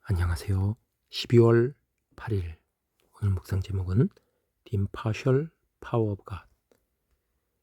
안녕하세요. 12월 8일 오늘 묵상 제목은 The Impartial Power of God,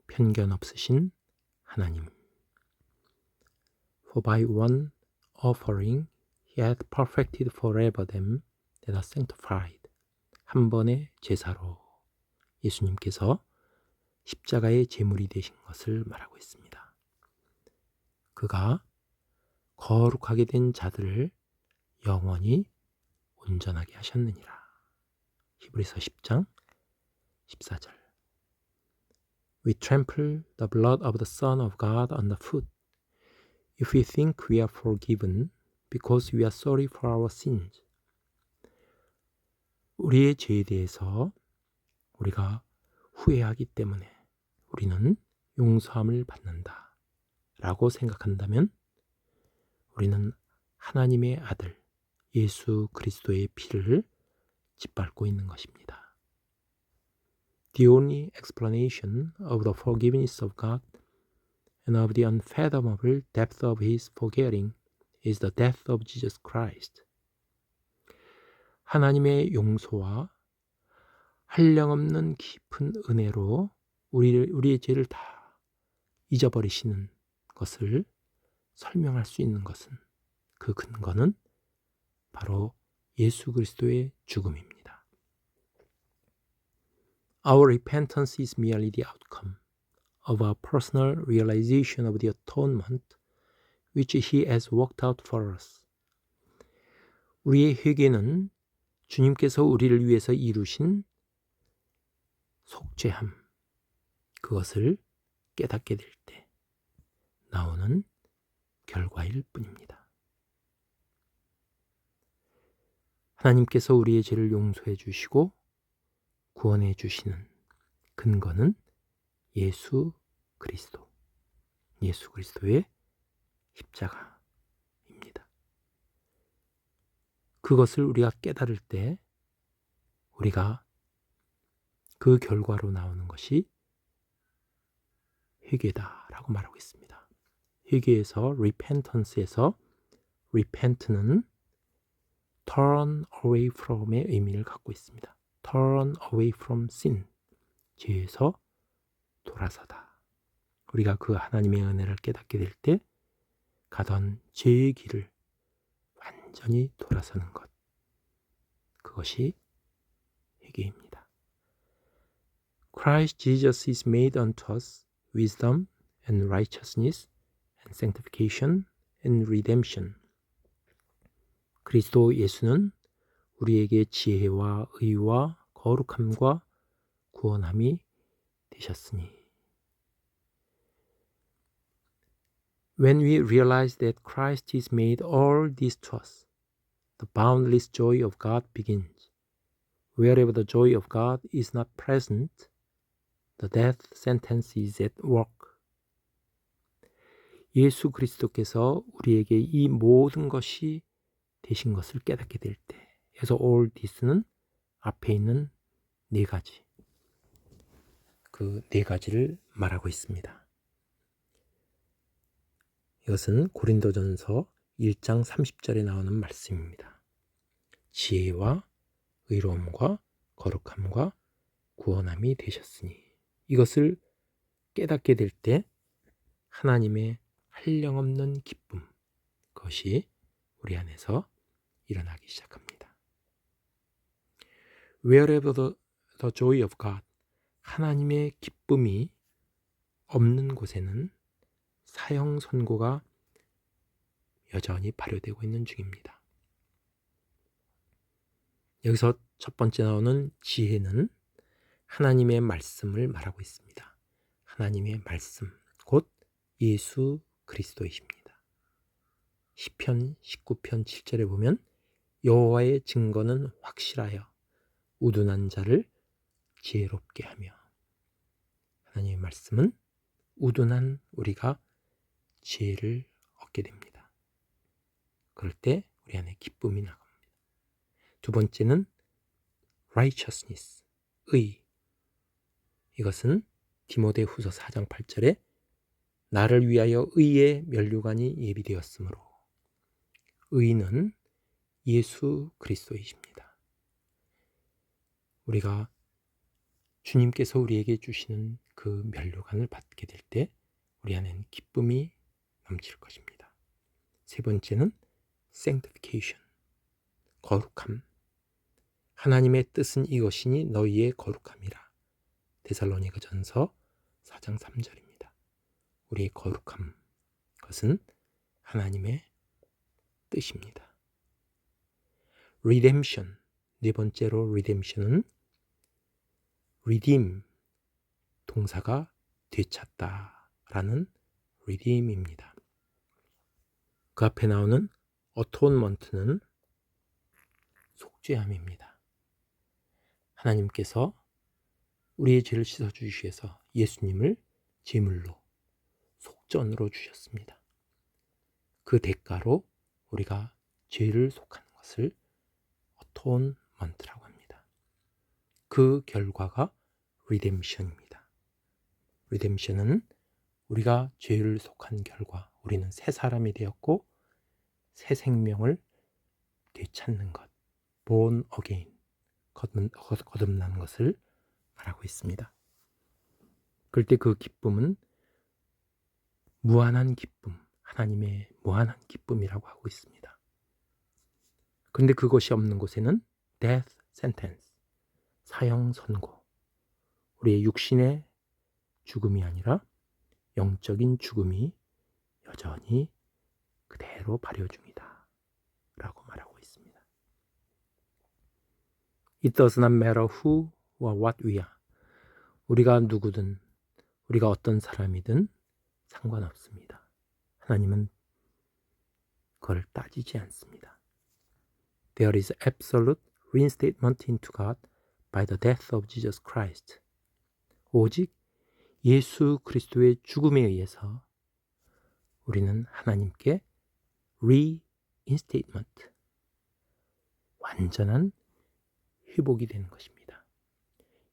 편견 없으신 하나님. For by one offering he hath perfected forever them that are sanctified. 한 번의 제사로 예수님께서 십자가의 제물이 되신 것을 말하고 있습니다. 그가 거룩하게 된 자들을 영원히 온전하게 하셨느니라. 히브리서 10장 14절. We trample the blood of the Son of God underfoot. If we think we are forgiven because we are sorry for our sins. 우리의 죄에 대해서 우리가 후회하기 때문에 우리는 용서함을 받는다 라고 생각한다면 우리는 하나님의 아들 예수 그리스도의 피를 짓밟고 있는 것입니다. The only explanation of the forgiveness of God and of the unfathomable depth of His forgetting is the death of Jesus Christ. 하나님의 용서와 한량없는 깊은 은혜로 우리의 죄를 다 잊어버리시는 것을 설명할 수 있는 것은 그 근거는 바로 예수 그리스도의 죽음입니다. Our repentance is merely the outcome of our personal realization of the atonement which He has worked out for us. 우리의 회개는 주님께서 우리를 위해서 이루신 속죄함, 그것을 깨닫게 될 때 나오는 결과일 뿐입니다. 하나님께서 우리의 죄를 용서해 주시고 구원해 주시는 근거는 예수 그리스도, 예수 그리스도의 십자가입니다. 그것을 우리가 깨달을 때 우리가 그 결과로 나오는 것이 회개다라고 말하고 있습니다. 회개에서 repentance에서 repent는 turn away from의 의미를 갖고 있습니다. turn away from sin, 죄에서 돌아서다. 우리가 그 하나님의 은혜를 깨닫게 될 때 가던 죄의 길을 완전히 돌아서는 것, 그것이 회개입니다. Christ Jesus is made unto us wisdom and righteousness and sanctification and redemption. 그리스도 예수는 우리에게 지혜와 의와 거룩함과 구원함이 되셨으니. When we realize that Christ is made all this to us, the boundless joy of God begins. Wherever the joy of God is not present, the death sentence is at work. 예수 그리스도께서 우리에게 이 모든 것이 되신 것을 깨닫게 될 때, 그래서 all this는 앞에 있는 네 가지, 그 네 가지를 말하고 있습니다. 이것은 고린도전서 1장 30절에 나오는 말씀입니다. 지혜와 의로움과 거룩함과 구원함이 되셨으니, 이것을 깨닫게 될 때 하나님의 한량없는 기쁨, 그것이 우리 안에서 일어나기 시작합니다. Wherever the joy of God, 하나님의 기쁨이 없는 곳에는 사형 선고가 여전히 발효되고 있는 중입니다. 여기서 첫 번째 나오는 지혜는 하나님의 말씀을 말하고 있습니다. 하나님의 말씀, 곧 예수 그리스도이십니다. 시편 19편 7절에 보면 여호와의 증거는 확실하여 우둔한 자를 지혜롭게 하며, 하나님의 말씀은 우둔한 우리가 지혜를 얻게 됩니다. 그럴 때 우리 안에 기쁨이 나갑니다. 두 번째는 righteousness, 의. 이것은 디모데후서 4장 8절에 나를 위하여 의의 면류관이 예비되었으므로, 의는 예수 그리스도이십니다. 우리가 주님께서 우리에게 주시는 그 면류관을 받게 될 때 우리 안에는 기쁨이 넘칠 것입니다. 세 번째는 sanctification, 거룩함. 하나님의 뜻은 이것이니 너희의 거룩함이라. 데살로니가전서 4장 3절입니다. 우리의 거룩함, 그것은 하나님의 뜻입니다. redemption, 네 번째로 redemption은 redeem, 동사가 되찾다라는 redeem입니다. 그 앞에 나오는 atonement는 속죄함입니다. 하나님께서 우리의 죄를 씻어주시기 위해서 예수님을 제물로 속전으로 주셨습니다. 그 대가로 우리가 죄를 속하는 것을 atonement라고 합니다. 그 결과가 redemption입니다. redemption은 우리가 죄를 속한 결과 우리는 새 사람이 되었고 새 생명을 되찾는 것, born again, 거듭나는 것을 말하고 있습니다. 그럴 때 그 기쁨은 무한한 기쁨, 하나님의 무한한 기쁨이라고 하고 있습니다. 그런데 그것이 없는 곳에는 death sentence, 사형 선고, 우리의 육신의 죽음이 아니라 영적인 죽음이 여전히 그대로 발효 중이다 라고 말하고 있습니다. It does not matter who or what we are. 우리가 누구든 우리가 어떤 사람이든 상관없습니다. 하나님은 그걸 따지지 않습니다. There is absolute reinstatement into God by the death of Jesus Christ. 오직 예수 그리스도의 죽음에 의해서 우리는 하나님께 reinstatement, 완전한 회복이 되는 것입니다.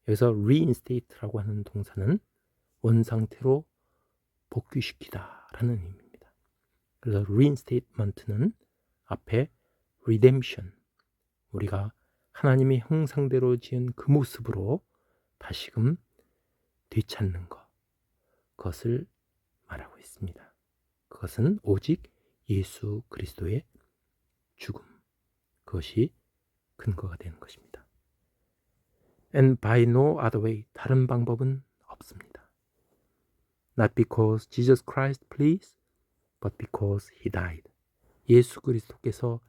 여기서 reinstate라고 하는 동사는 원상태로 복귀시키다 라는 의미입니다. 그래서 reinstatement는 앞에 redemption, 우리가 하나님의 형상대로 지은 그 모습으로 다시금 되찾는 것, 그것을 말하고 있습니다. 그것은 오직 예수 그리스도의 죽음, 그것이 근거가 되는 것입니다. And by no other way, 다른 방법은 없습니다. Not because Jesus Christ pleased, but because He died. 예수 그리스도께서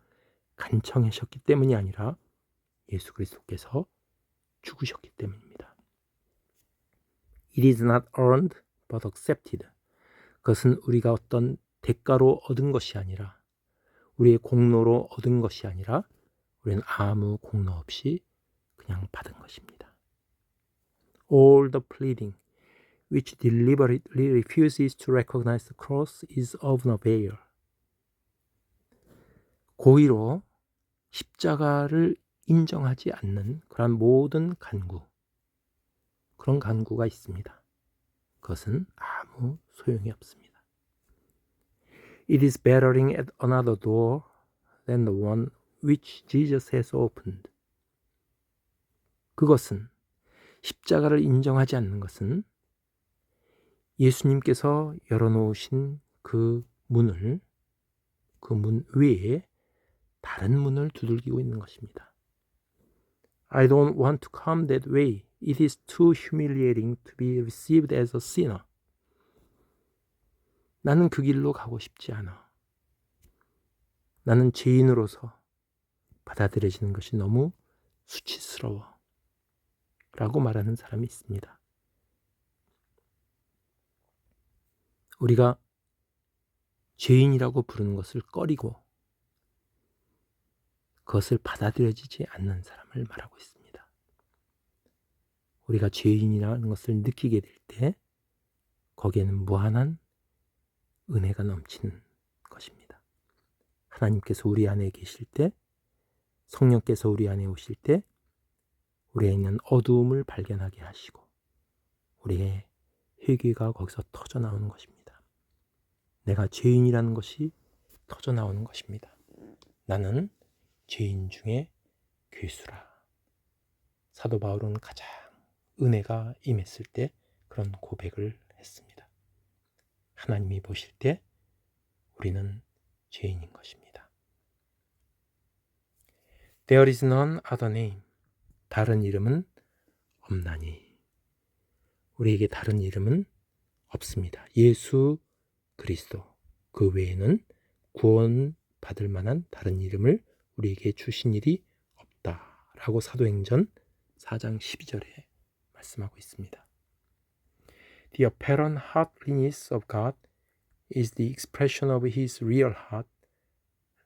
간청하셨기 때문이 아니라 예수 그리스도께서 죽으셨기 때문입니다. It is not earned, but accepted. 그것은 우리가 어떤 대가로 얻은 것이 아니라 우리의 공로로 얻은 것이 아니라 우리는 아무 공로 없이 그냥 받은 것입니다. All the pleading which deliberately refuses to recognize the cross is of no avail. 고의로 십자가를 인정하지 않는 그런 모든 간구, 그런 간구가 있습니다. 그것은 아무 소용이 없습니다. It is battering at another door than the one which Jesus has opened. 그것은 십자가를 인정하지 않는 것은 예수님께서 열어놓으신 그 문을, 그 문 외에 다른 문을 두들기고 있는 것입니다. I don't want to come that way. It is too humiliating to be received as a sinner. 나는 그 길로 가고 싶지 않아. 나는 죄인으로서 받아들여지는 것이 너무 수치스러워 라고 말하는 사람이 있습니다. 우리가 죄인이라고 부르는 것을 꺼리고 그것을 받아들여지지 않는 사람을 말하고 있습니다. 우리가 죄인이라는 것을 느끼게 될 때 거기에는 무한한 은혜가 넘치는 것입니다. 하나님께서 우리 안에 계실 때, 성령께서 우리 안에 오실 때 우리에 있는 어두움을 발견하게 하시고 우리의 회개가 거기서 터져 나오는 것입니다. 내가 죄인이라는 것이 터져 나오는 것입니다. 나는 죄인 중에 괴수라. 사도 바울은 가장 은혜가 임했을 때 그런 고백을 했습니다. 하나님이 보실 때 우리는 죄인인 것입니다. There is none other name. 다른 이름은 없나니. 우리에게 다른 이름은 없습니다. 예수 그리스도. 그 외에는 구원받을 만한 다른 이름을 우리에게 주신 일이 없다라고 사도행전 4장 12절에 말씀하고 있습니다. The apparent heartliness of God is the expression of His real heart.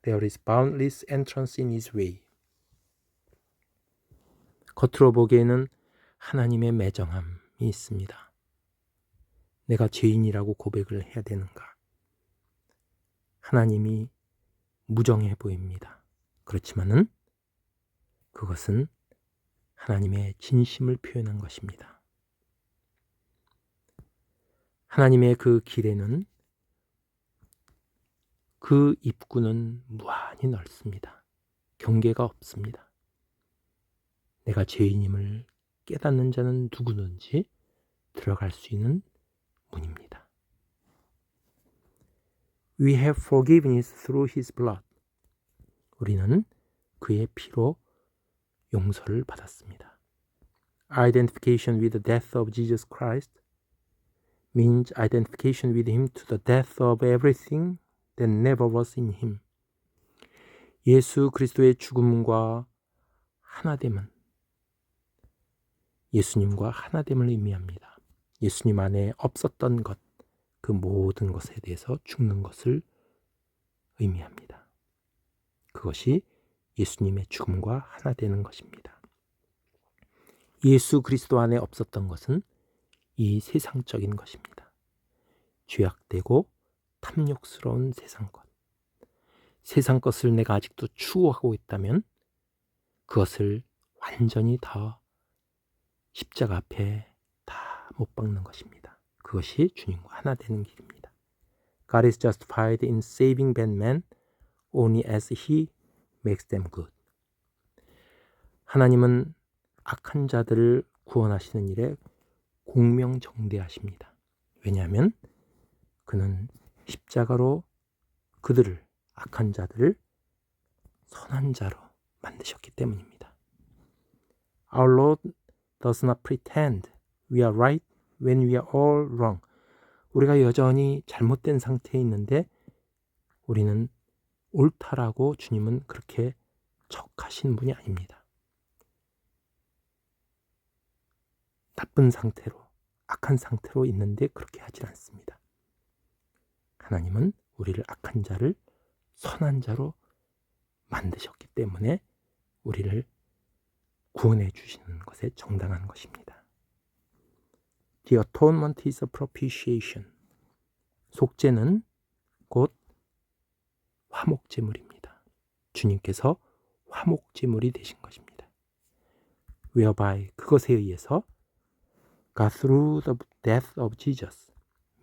There is boundless entrance in His way. 겉으로 보기에는 하나님의 매정함이 있습니다. 내가 죄인이라고 고백을 해야 되는가? 하나님이 무정해 보입니다. 그렇지만은 그것은 하나님의 진심을 표현한 것입니다. 하나님의 그 길에는 그 입구는 무한히 넓습니다. 경계가 없습니다. 내가 죄인임을 깨닫는 자는 누구든지 들어갈 수 있는 문입니다. We have forgiveness through His blood. 우리는 그의 피로 용서를 받았습니다. Identification with the death of Jesus Christ means identification with Him to the death of everything that never was in Him. 예수 그리스도의 죽음과 하나됨은 예수님과 하나됨을 의미합니다. 예수님 안에 없었던 것, 그 모든 것에 대해서 죽는 것을 의미합니다. 그것이 예수님의 죽음과 하나 되는 것입니다. 예수 그리스도 안에 없었던 것은 이 세상적인 것입니다. 죄악되고 탐욕스러운 세상 것. 세상 것을 내가 아직도 추구하고 있다면 그것을 완전히 다 십자가 앞에 다 못 박는 것입니다. 그것이 주님과 하나 되는 길입니다. God is justified in saving bad men only as He makes them good. 하나님은 악한 자들을 구원하시는 일에 공명정대하십니다. 왜냐하면 그는 십자가로 그들을, 악한 자들을 선한 자로 만드셨기 때문입니다. Our Lord does not pretend we are right when we are all wrong. 우리가 여전히 잘못된 상태에 있는데 우리는 옳다라고 주님은 그렇게 척하신 분이 아닙니다. 나쁜 상태로, 악한 상태로 있는데 그렇게 하지 않습니다. 하나님은 우리를 악한 자를 선한 자로 만드셨기 때문에 우리를 구원해 주시는 것에 정당한 것입니다. The atonement is a propitiation. 속죄는 곧 화목제물입니다. 주님께서 화목제물이 되신 것입니다. Whereby 그것에 의해서 God through the death of Jesus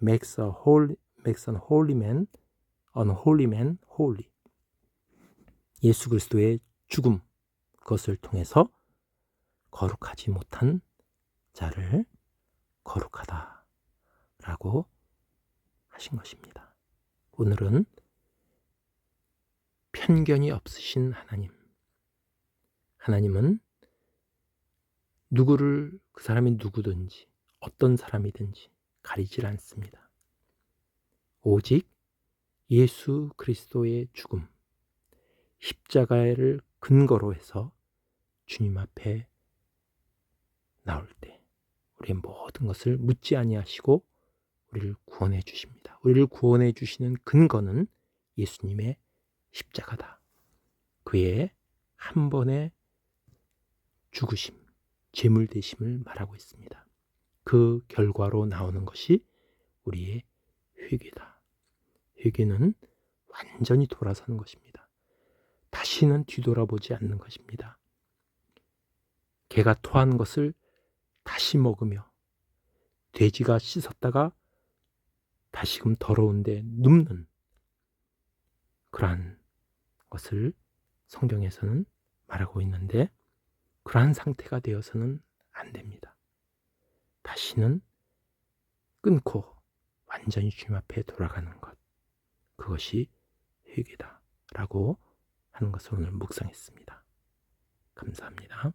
makes an unholy man holy. 예수 그리스도의 죽음, 그것을 통해서 거룩하지 못한 자를 거룩하다라고 하신 것입니다. 오늘은 편견이 없으신 하나님. 하나님은 누구를, 그 사람이 누구든지 어떤 사람이든지 가리질 않습니다. 오직 예수 그리스도의 죽음, 십자가를 근거로 해서 주님 앞에 나올 때 우리의 모든 것을 묻지 아니하시고 우리를 구원해 주십니다. 우리를 구원해 주시는 근거는 예수님의 십자가다. 그의 한 번의 죽으심, 제물 되심을 말하고 있습니다. 그 결과로 나오는 것이 우리의 회개다. 회개는 완전히 돌아서는 것입니다. 다시는 뒤돌아보지 않는 것입니다. 개가 토한 것을 다시 먹으며 돼지가 씻었다가 다시금 더러운데 눕는 그러한 것을 성경에서는 말하고 있는데 그러한 상태가 되어서는 안 됩니다. 다시는 끊고 완전히 주님 앞에 돌아가는 것, 그것이 회개다라고 하는 것을 오늘 묵상했습니다. 감사합니다.